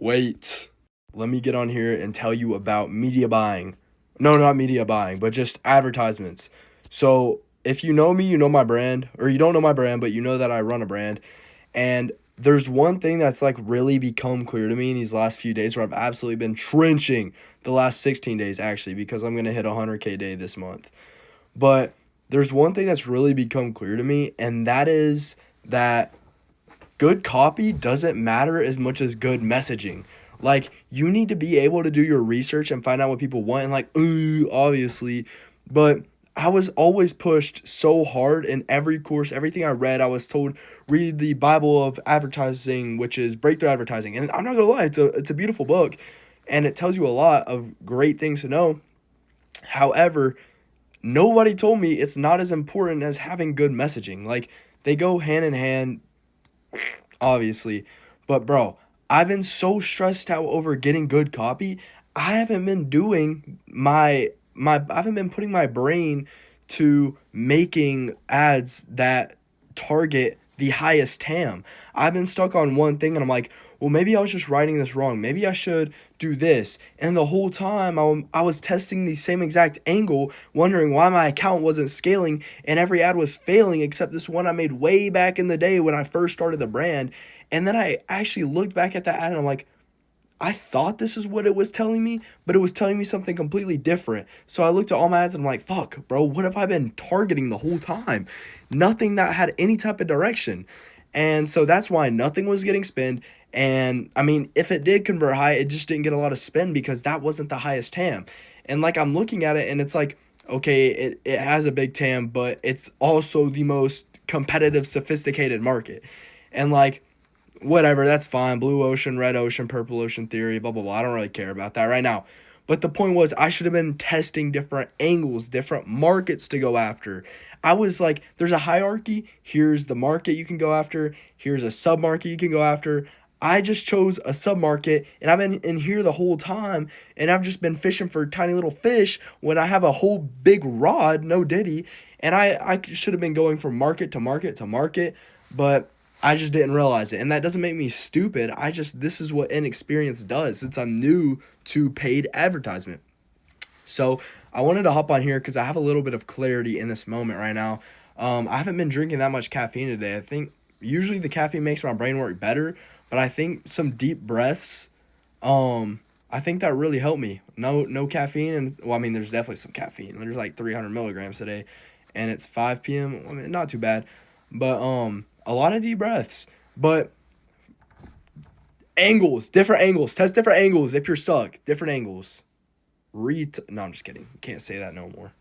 Wait, let me get on here and tell you about media buying. No, not media buying, but just advertisements. So, if you know me, you know my brand, or you don't know my brand, but you know that I run a brand. And there's one thing that's like really become clear to me in these last few days where I've absolutely been trenching the last 16 days, actually, because I'm going to hit a 100K day this month. But there's one thing that's really become clear to me, and that is that good copy doesn't matter as much as good messaging. Like, you need to be able to do your research and find out what people want, and like, ooh, obviously. But I was always pushed so hard in every course, everything I read, I was told, read the Bible of Advertising, which is Breakthrough Advertising. And I'm not gonna lie, it's a beautiful book, and it tells you a lot of great things to know. However, nobody told me it's not as important as having good messaging. Like, they go hand in hand, obviously. But bro, I've been so stressed out over getting good copy. I haven't been doing I haven't been putting my brain to making ads that target the highest TAM. I've been stuck on one thing and I'm like, well, maybe I was just writing this wrong. Maybe I should do this. And the whole time I was testing the same exact angle, wondering why my account wasn't scaling and every ad was failing except this one I made way back in the day when I first started the brand. And then I actually looked back at that ad and I'm like, I thought this is what it was telling me, but it was telling me something completely different. So I looked at all my ads and I'm like, fuck, bro, what have I been targeting the whole time? Nothing that had any type of direction. And so that's why nothing was getting spend. And I mean, if it did convert high, it just didn't get a lot of spend because that wasn't the highest TAM. And like I'm looking at it and it's like, okay, it has a big TAM, but it's also the most competitive, sophisticated market. And like, whatever, that's fine. Blue ocean, red ocean, purple ocean theory, blah, blah, blah. I don't really care about that right now. But the point was, I should have been testing different angles, different markets to go after. I was like, there's a hierarchy. Here's the market you can go after. Here's a sub market you can go after. I just chose a sub market and I've been in here the whole time and I've just been fishing for tiny little fish when I have a whole big rod, no diddy. And I should have been going from market to market to market, but I just didn't realize it. And that doesn't make me stupid. This is what inexperience does since I'm new to paid advertisement. So I wanted to hop on here because I have a little bit of clarity in this moment right now. I haven't been drinking that much caffeine today. I think usually the caffeine makes my brain work better, but I think some deep breaths, I think that really helped me. No caffeine, and well, I mean, there's definitely some caffeine. There's like 300 milligrams today, and it's 5 p.m. I mean, not too bad, but a lot of deep breaths. But angles, different angles, test different angles. If you're stuck, different angles. No, I'm just kidding. Can't say that no more.